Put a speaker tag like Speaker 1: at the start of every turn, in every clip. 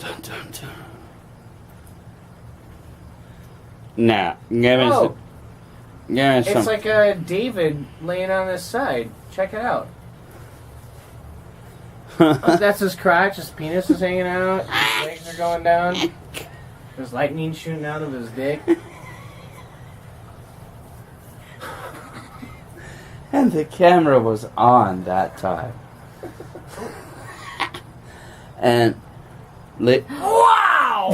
Speaker 1: Dun, dun, dun. Nah, give me
Speaker 2: Oh,
Speaker 1: some.
Speaker 2: it's like a David laying on his side. Check it out. Oh, that's his crotch. His penis is hanging out. His legs are going down. There's lightning shooting out of his dick.
Speaker 1: And the camera was on that time. And
Speaker 2: Wow!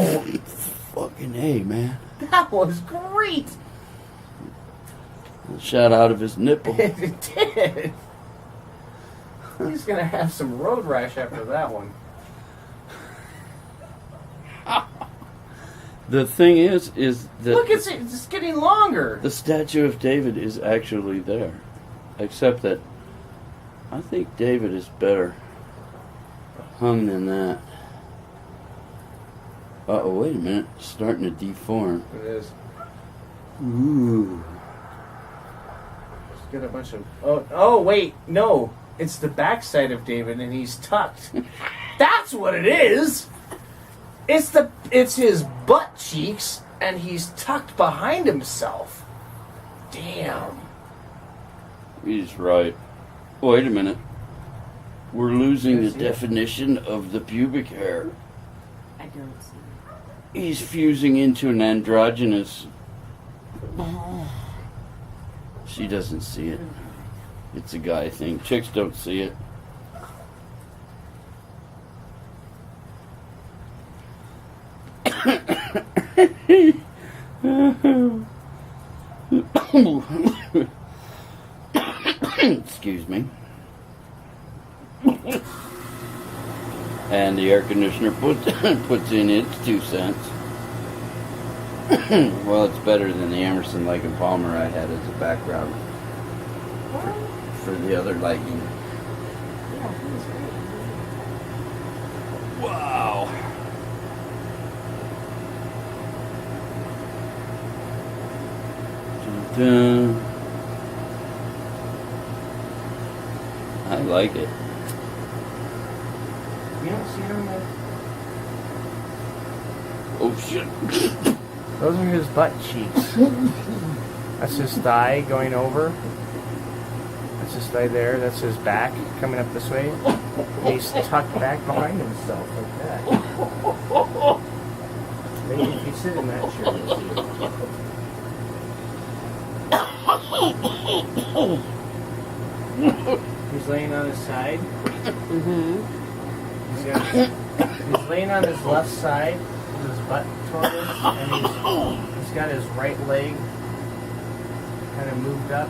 Speaker 1: fucking A, man.
Speaker 2: That was great.
Speaker 1: Shot out of his nipple.
Speaker 2: It did. He's gonna have some road rash after that one.
Speaker 1: The thing is that
Speaker 2: Look, it's getting longer.
Speaker 1: the statue of David is actually there. Except that I think David is better hung than that. Uh-oh, wait a minute. It's starting to deform.
Speaker 2: It is.
Speaker 1: Ooh.
Speaker 2: Just get a bunch of. Oh, wait, no. It's the backside of David, and he's tucked. That's what it is. It's his butt cheeks, and he's tucked behind himself. Damn.
Speaker 1: He's right. Wait a minute. We're losing the
Speaker 2: Yes, yeah.
Speaker 1: definition of the pubic hair.
Speaker 3: I don't see it.
Speaker 1: He's fusing into an androgynous. She doesn't see it. It's a guy thing. Chicks don't see it. Excuse me. And the air conditioner puts in its 2 cents. Well, it's better than the Emerson, Lake and Palmer I had as a background for the other lighting.
Speaker 3: Yeah, he was great.
Speaker 1: Wow. Dun, dun. I like it.
Speaker 2: You don't see him?
Speaker 1: Oh shit.
Speaker 2: Those are his butt cheeks. That's his thigh going over. That's his thigh there. That's his back coming up this way. And he's tucked back behind himself like that. Maybe if you sit in that chair, you'll see it. He's laying on his side.
Speaker 3: Mm-hmm.
Speaker 2: He's laying on his left side with his butt toward him, and he's got his right leg kind of moved up.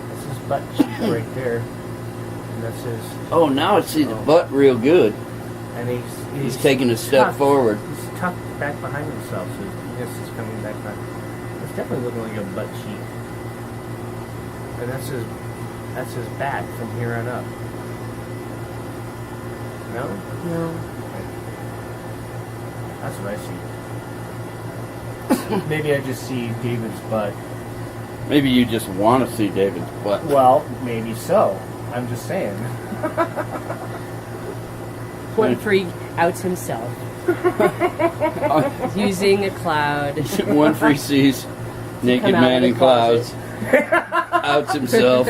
Speaker 2: That's his butt cheek right there. And that's his.
Speaker 1: Oh, now I see the butt real good.
Speaker 2: And
Speaker 1: He's taking a step
Speaker 2: tucked-
Speaker 1: forward.
Speaker 2: He's tucked back behind himself, so his penis is coming back behind. It's definitely looking like a butt cheek. And that's his back from here on up. No?
Speaker 3: No.
Speaker 2: That's what I see. Maybe I just see David's butt.
Speaker 1: Maybe you just want to see David's butt.
Speaker 2: Well, maybe so. I'm just saying.
Speaker 3: One freak outs himself using a cloud.
Speaker 1: One free sees naked
Speaker 3: Come out
Speaker 1: man
Speaker 3: of
Speaker 1: in
Speaker 3: the closet.
Speaker 1: clouds. Outs himself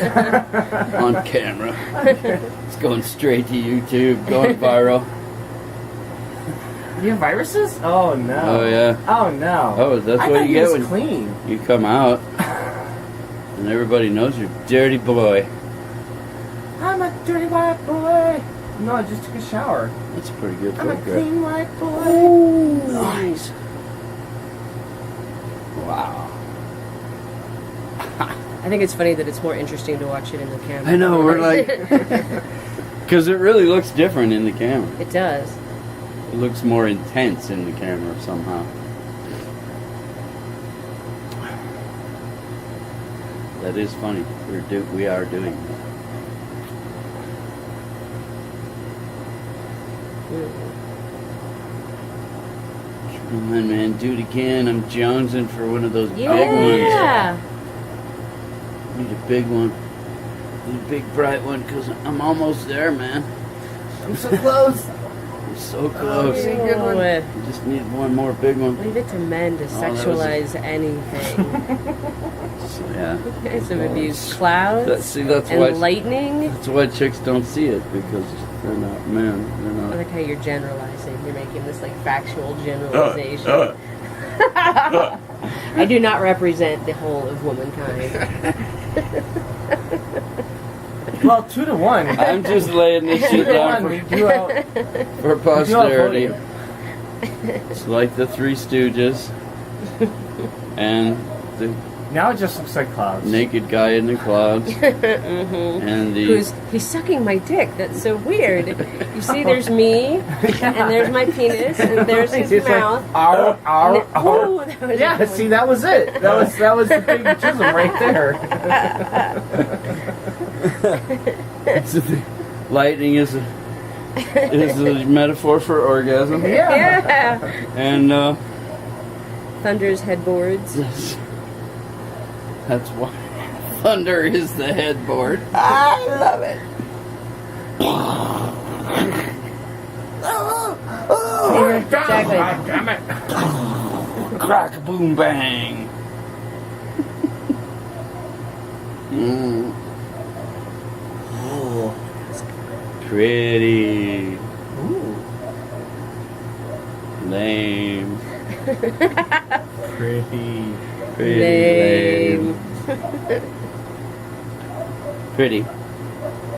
Speaker 1: on camera. It's going straight to YouTube, going viral.
Speaker 2: You have viruses? Oh no.
Speaker 1: Oh yeah.
Speaker 2: Oh no.
Speaker 1: Oh, that's
Speaker 2: I
Speaker 1: what
Speaker 2: thought
Speaker 1: you
Speaker 2: he
Speaker 1: get
Speaker 2: was
Speaker 1: when
Speaker 2: clean.
Speaker 1: you come out, and everybody knows you're a dirty boy.
Speaker 2: I'm a dirty white boy. No, I just took a shower.
Speaker 1: That's a pretty good
Speaker 2: I'm a
Speaker 1: photograph.
Speaker 2: clean white boy.
Speaker 1: Nice. Wow.
Speaker 3: I think it's funny that it's more interesting to watch it in the camera.
Speaker 1: I know, we're like, because it really looks different in the camera.
Speaker 3: It does.
Speaker 1: It looks more intense in the camera somehow. That is funny. We are doing that. Come on, man, do it again. I'm jonesing for one of those big ones.
Speaker 3: Yeah.
Speaker 1: Need a big one. Need a big bright one because I'm almost there, man.
Speaker 2: I'm so close.
Speaker 1: You're so close.
Speaker 2: Okay. Good one.
Speaker 3: Oh,
Speaker 1: You just need one more big one.
Speaker 3: leave it to men to
Speaker 1: that was
Speaker 3: sexualize anything.
Speaker 1: Yeah.
Speaker 3: You guys have abused clouds
Speaker 1: That's
Speaker 3: and
Speaker 1: why.
Speaker 3: lightning.
Speaker 1: That's why chicks don't see it, because they're not men. They're
Speaker 3: I
Speaker 1: not.
Speaker 3: like how you're generalizing. You're making this like factual generalization. I do not represent the whole of womankind.
Speaker 2: Well, 2-1.
Speaker 1: I'm just laying this shit down
Speaker 2: 2-1. We do out.
Speaker 1: for
Speaker 2: We do
Speaker 1: posterity.
Speaker 2: outvote
Speaker 1: It's like the Three Stooges and the
Speaker 2: Now it just looks like clouds.
Speaker 1: naked guy in the clouds and the
Speaker 3: He's sucking my dick. That's so weird. You see, there's me, and there's my penis, and there's his
Speaker 2: It's like,
Speaker 3: mouth.
Speaker 2: ow, ow,
Speaker 3: And
Speaker 2: ow.
Speaker 3: ooh, that was
Speaker 2: Yeah,
Speaker 3: a-
Speaker 2: see, that was it. That was the big chisel right there.
Speaker 1: lightning is a metaphor for orgasm.
Speaker 2: Yeah.
Speaker 3: Yeah.
Speaker 1: And
Speaker 3: Thunder's headboards.
Speaker 1: that's why thunder is the headboard. I love it.
Speaker 3: Exactly.
Speaker 2: Damn it.
Speaker 1: Crack, boom, bang. Mm.
Speaker 2: Ooh.
Speaker 1: Pretty
Speaker 2: Ooh.
Speaker 1: lame.
Speaker 2: Pretty.
Speaker 1: Pretty
Speaker 3: Lame.
Speaker 1: lame. Pretty.